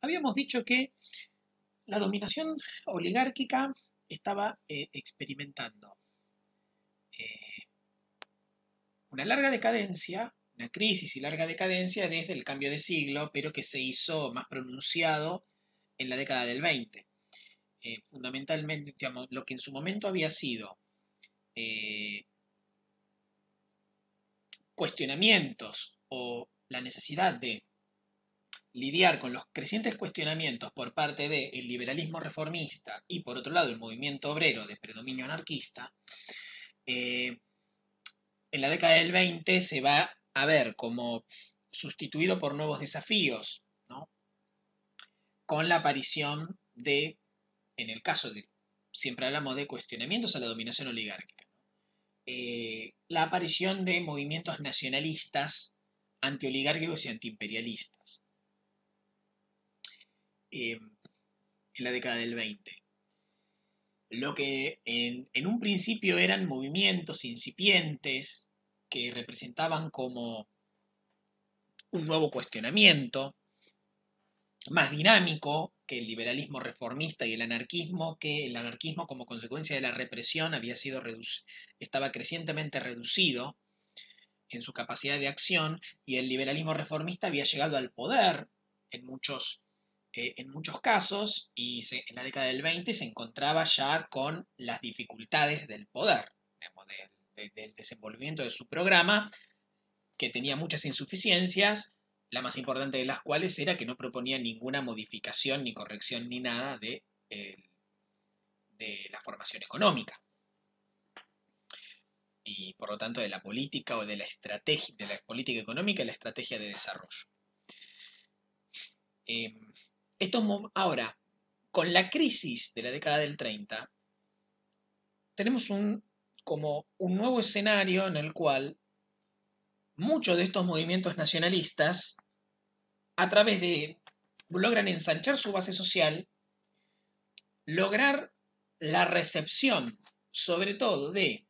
Habíamos dicho que la dominación oligárquica estaba experimentando eh, una larga decadencia, una crisis y larga decadencia desde el cambio de siglo, pero que se hizo más pronunciado en la década del 20. Fundamentalmente, digamos, lo que en su momento había sido eh, cuestionamientos o la necesidad de lidiar con los crecientes cuestionamientos por parte del liberalismo reformista y por otro lado el movimiento obrero de predominio anarquista, eh, en la década del 20 se va a ver como sustituido por nuevos desafíos, ¿no? Con la aparición de, en el caso de, siempre hablamos de cuestionamientos a la dominación oligárquica, ¿no? La aparición de movimientos nacionalistas, antioligárquicos y antiimperialistas en la década del 20. Lo que en un principio eran movimientos incipientes que representaban como un nuevo cuestionamiento, más dinámico que el liberalismo reformista y el anarquismo, que el anarquismo como consecuencia de la represión había sido estaba crecientemente reducido en su capacidad de acción y el liberalismo reformista había llegado al poder en muchos casos y en la década del 20 se encontraba ya con las dificultades del poder, digamos, del desenvolvimiento de su programa, que tenía muchas insuficiencias, la más importante de las cuales era que no proponía ninguna modificación ni corrección ni nada de la formación económica y por lo tanto de la política o de la estrategia, de la política económica y la estrategia de desarrollo. Eh, ahora, con la crisis de la década del 30, tenemos como un nuevo escenario en el cual muchos de estos movimientos nacionalistas, a través de, logran ensanchar su base social, lograr la recepción, sobre todo, de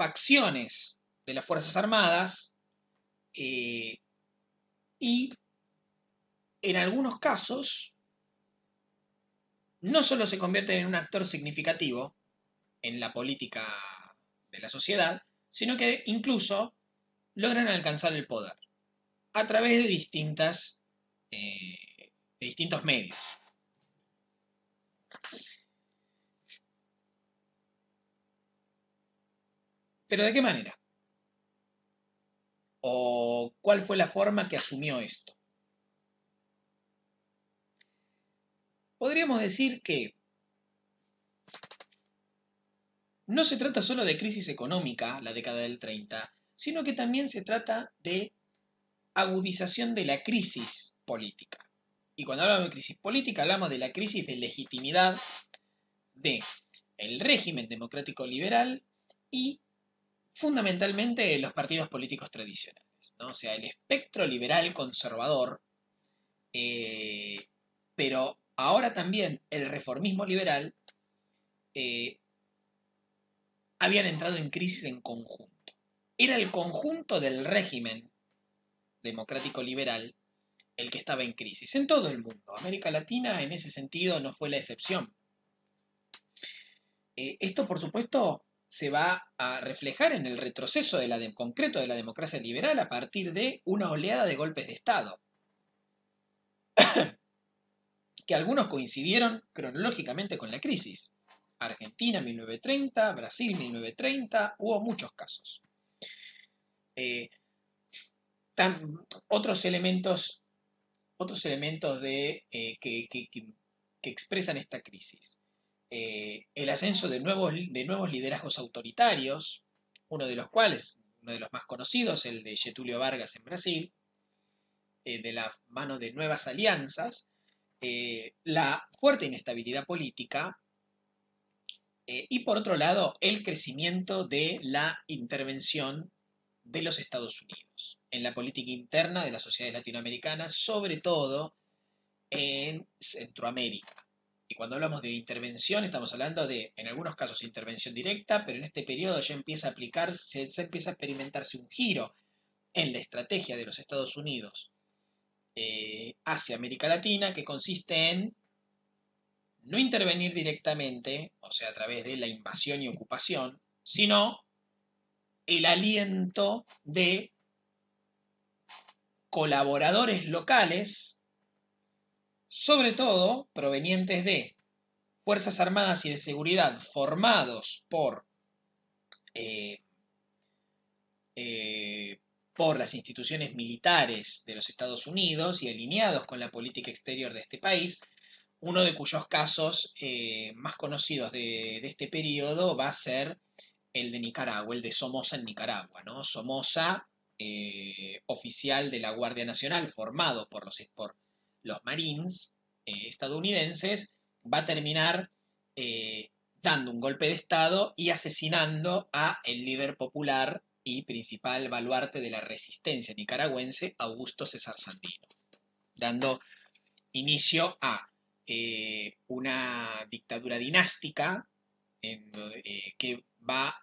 facciones de las Fuerzas Armadas y, en algunos casos, no solo se convierten en un actor significativo en la política de la sociedad, sino que incluso logran alcanzar el poder a través de distintos medios. ¿Pero de qué manera? ¿O cuál fue la forma que asumió esto? Podríamos decir que no se trata solo de crisis económica, la década del 30, sino que también se trata de agudización de la crisis política. Y cuando hablamos de crisis política, hablamos de la crisis de legitimidad de el régimen democrático liberal y fundamentalmente los partidos políticos tradicionales, ¿no? O sea, el espectro liberal conservador, eh, pero ahora también el reformismo liberal eh, habían entrado en crisis en conjunto. Era el conjunto del régimen democrático liberal el que estaba en crisis, en todo el mundo. América Latina en ese sentido no fue la excepción. Esto, por supuesto, se va a reflejar en el retroceso concreto de la democracia liberal a partir de una oleada de golpes de Estado, que algunos coincidieron cronológicamente con la crisis. Argentina 1930, Brasil 1930, hubo muchos casos. Eh, otros elementos, que expresan esta crisis. El ascenso de nuevos liderazgos autoritarios, uno de los más conocidos, el de Getúlio Vargas en Brasil, de la mano de nuevas alianzas, la fuerte inestabilidad política y por otro lado el crecimiento de la intervención de los Estados Unidos en la política interna de las sociedades latinoamericanas, sobre todo en Centroamérica. Y cuando hablamos de intervención, estamos hablando de, en algunos casos, intervención directa, pero en este periodo ya empieza a aplicarse, se empieza a experimentarse un giro en la estrategia de los Estados Unidos hacia América Latina, que consiste en no intervenir directamente, o sea, a través de la invasión y ocupación, sino el aliento de colaboradores locales, sobre todo provenientes de Fuerzas Armadas y de Seguridad formados eh, por las instituciones militares de los Estados Unidos y alineados con la política exterior de este país, uno de cuyos casos más conocidos de este periodo va a ser el de Nicaragua, el de Somoza en Nicaragua, ¿no? Somoza, oficial de la Guardia Nacional, formado por los Marines estadounidenses, va a terminar dando un golpe de Estado y asesinando a el líder popular y principal baluarte de la resistencia nicaragüense, Augusto César Sandino, dando inicio a una dictadura dinástica que va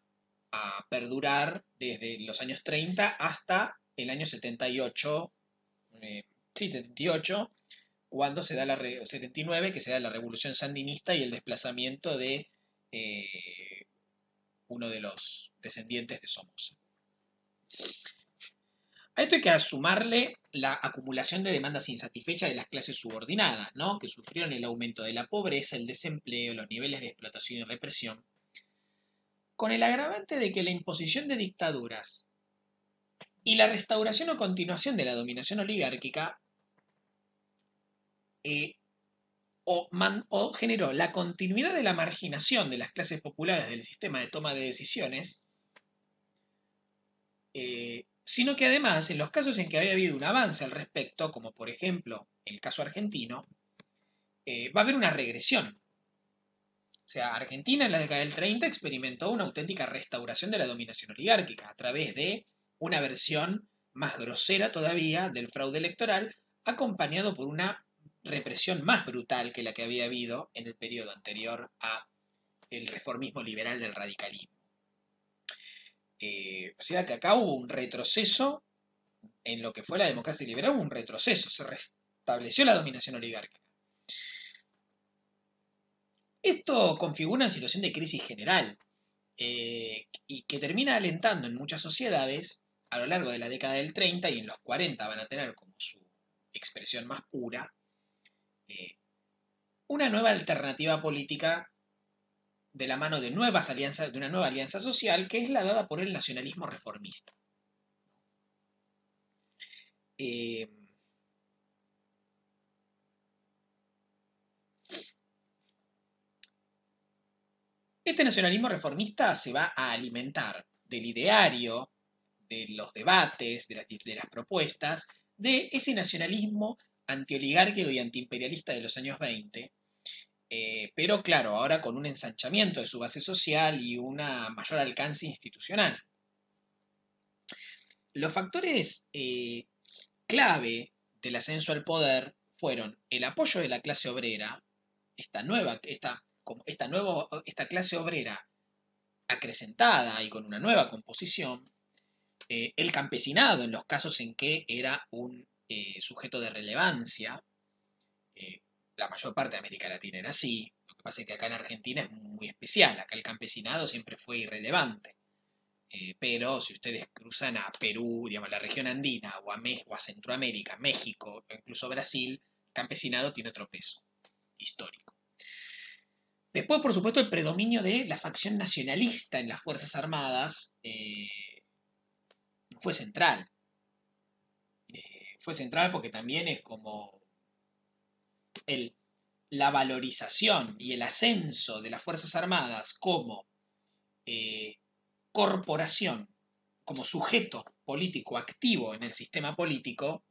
a perdurar desde los años 30 hasta el año 78, sí, 78, cuando se da 79, que se da la revolución sandinista y el desplazamiento de uno de los descendientes de Somoza. A esto hay que sumarle la acumulación de demandas insatisfechas de las clases subordinadas, ¿no? Que sufrieron el aumento de la pobreza, el desempleo, los niveles de explotación y represión, con el agravante de que la imposición de dictaduras y la restauración o continuación de la dominación oligárquica o generó la continuidad de la marginación de las clases populares del sistema de toma de decisiones, sino que además, en los casos en que había habido un avance al respecto, como por ejemplo el caso argentino, va a haber una regresión. O sea, Argentina en la década del 30 experimentó una auténtica restauración de la dominación oligárquica a través de una versión más grosera todavía del fraude electoral, acompañado por una represión más brutal que la que había habido en el periodo anterior a el reformismo liberal del radicalismo. O sea que acá hubo un retroceso en lo que fue la democracia liberal, hubo un retroceso, se restableció la dominación oligárquica. Esto configura una situación de crisis general y que termina alentando en muchas sociedades a lo largo de la década del 30 y en los 40 van a tener como su expresión más pura una nueva alternativa política de la mano de nuevas alianzas, de una nueva alianza social que es la dada por el nacionalismo reformista. Este nacionalismo reformista se va a alimentar del ideario, de los debates, de las propuestas, de ese nacionalismo antioligárquico y antiimperialista de los años 20, pero claro, ahora con un ensanchamiento de su base social y un mayor alcance institucional. Los factores clave del ascenso al poder fueron el apoyo de la clase obrera, esta clase obrera acrecentada y con una nueva composición, el campesinado en los casos en que era un sujeto de relevancia, la mayor parte de América Latina era así, lo que pasa es que acá en Argentina es muy especial, acá el campesinado siempre fue irrelevante. Pero si ustedes cruzan a Perú, digamos, la región andina, o a Centroamérica, México, o incluso Brasil, el campesinado tiene otro peso histórico. Después, por supuesto, el predominio de la facción nacionalista en las Fuerzas Armadas fue central. Fue central porque también es como la valorización y el ascenso de las Fuerzas Armadas como corporación, como sujeto político activo en el sistema político,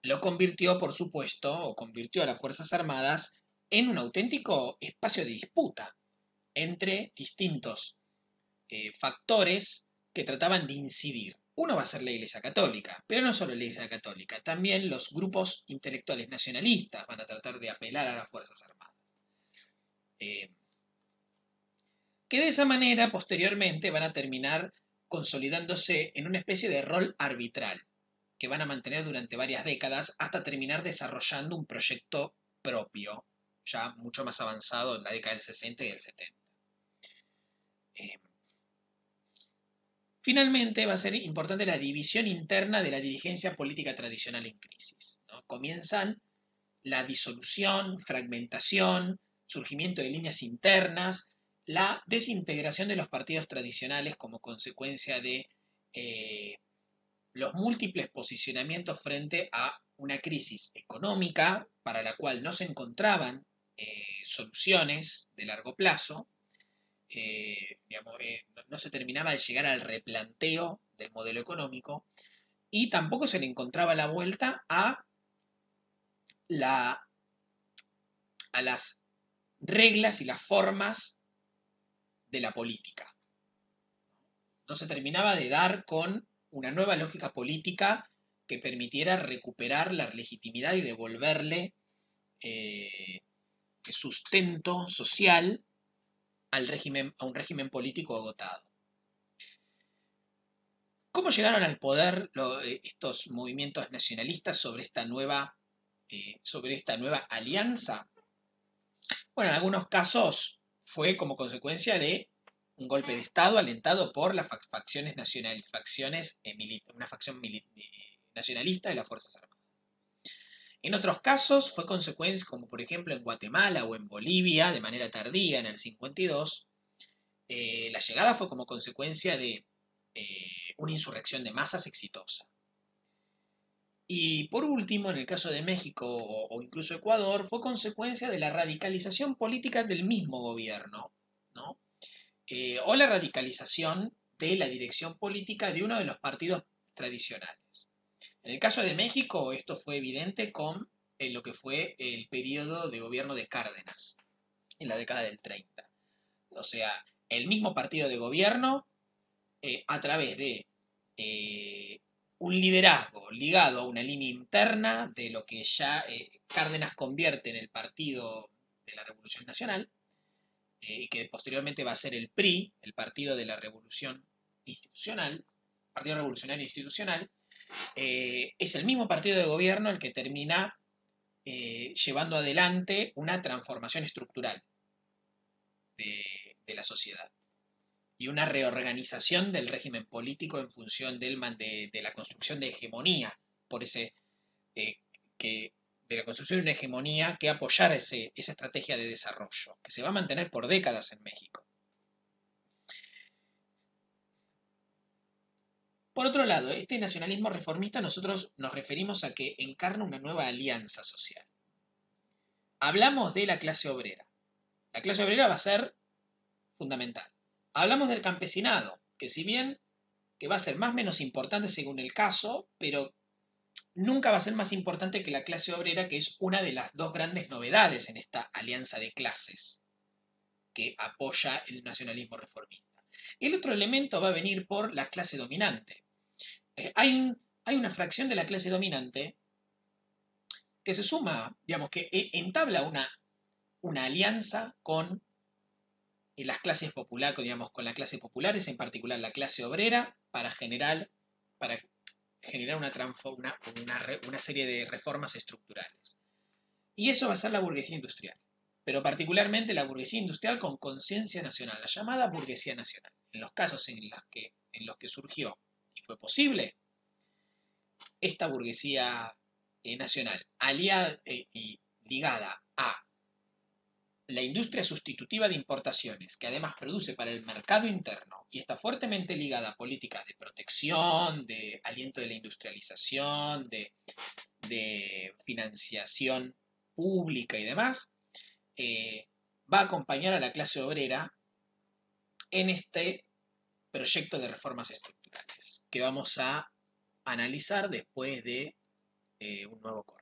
lo convirtió, por supuesto, o convirtió a las Fuerzas Armadas en un auténtico espacio de disputa entre distintos factores que trataban de incidir. Uno va a ser la Iglesia Católica, pero no solo la Iglesia Católica, también los grupos intelectuales nacionalistas van a tratar de apelar a las Fuerzas Armadas. Que de esa manera, posteriormente, van a terminar consolidándose en una especie de rol arbitral. que van a mantener durante varias décadas hasta terminar desarrollando un proyecto propio, ya mucho más avanzado en la década del 60 y del 70. Eh, Finalmente, va a ser importante la división interna de la dirigencia política tradicional en crisis, ¿no? Comienzan la disolución, fragmentación, surgimiento de líneas internas, la desintegración de los partidos tradicionales como consecuencia de los múltiples posicionamientos frente a una crisis económica para la cual no se encontraban soluciones de largo plazo. No se terminaba de llegar al replanteo del modelo económico y tampoco se le encontraba la vuelta la, a las reglas y las formas de la política. No se terminaba de dar con una nueva lógica política que permitiera recuperar la legitimidad y devolverle sustento social a un régimen político agotado. ¿Cómo llegaron al poder estos movimientos nacionalistas sobre esta nueva alianza? Bueno, en algunos casos fue como consecuencia de un golpe de Estado alentado por las facciones una facción nacionalista de las Fuerzas Armadas. En otros casos fue consecuencia, como por ejemplo en Guatemala o en Bolivia, de manera tardía, en el 52, la llegada fue como consecuencia de una insurrección de masas exitosa. Y por último, en el caso de México o incluso Ecuador, fue consecuencia de la radicalización política del mismo gobierno, ¿no? O la radicalización de la dirección política de uno de los partidos tradicionales. En el caso de México, esto fue evidente con lo que fue el periodo de gobierno de Cárdenas, en la década del 30. O sea, el mismo partido de gobierno, a través de un liderazgo ligado a una línea interna de lo que ya Cárdenas convierte en el Partido de la Revolución Nacional, y que posteriormente va a ser el PRI, el Partido de la Revolución Institucional, Partido Revolucionario Institucional, es el mismo partido de gobierno el que termina llevando adelante una transformación estructural de la sociedad y una reorganización del régimen político en función de la construcción de hegemonía, por ese de la construcción de una hegemonía que apoyara esa estrategia de desarrollo, que se va a mantener por décadas en México. Por otro lado, este nacionalismo reformista nosotros nos referimos a que encarna una nueva alianza social. Hablamos de la clase obrera. La clase obrera va a ser fundamental. Hablamos del campesinado, que si bien que va a ser más o menos importante según el caso, pero nunca va a ser más importante que la clase obrera, que es una de las dos grandes novedades en esta alianza de clases que apoya el nacionalismo reformista. El otro elemento va a venir por la clase dominante. Hay una fracción de la clase dominante que se suma, digamos, que entabla una alianza con las clases populares, digamos, con las clases populares, en particular la clase obrera, para generar una serie de reformas estructurales. Y eso va a ser la burguesía industrial, pero particularmente la burguesía industrial con conciencia nacional, la llamada burguesía nacional. En los casos en los que surgió y fue posible, esta burguesía nacional, aliada y ligada a la industria sustitutiva de importaciones, que además produce para el mercado interno y está fuertemente ligada a políticas de protección, de aliento de la industrialización, de financiación pública y demás, va a acompañar a la clase obrera en este proyecto de reformas estructurales que vamos a analizar después de un nuevo corte.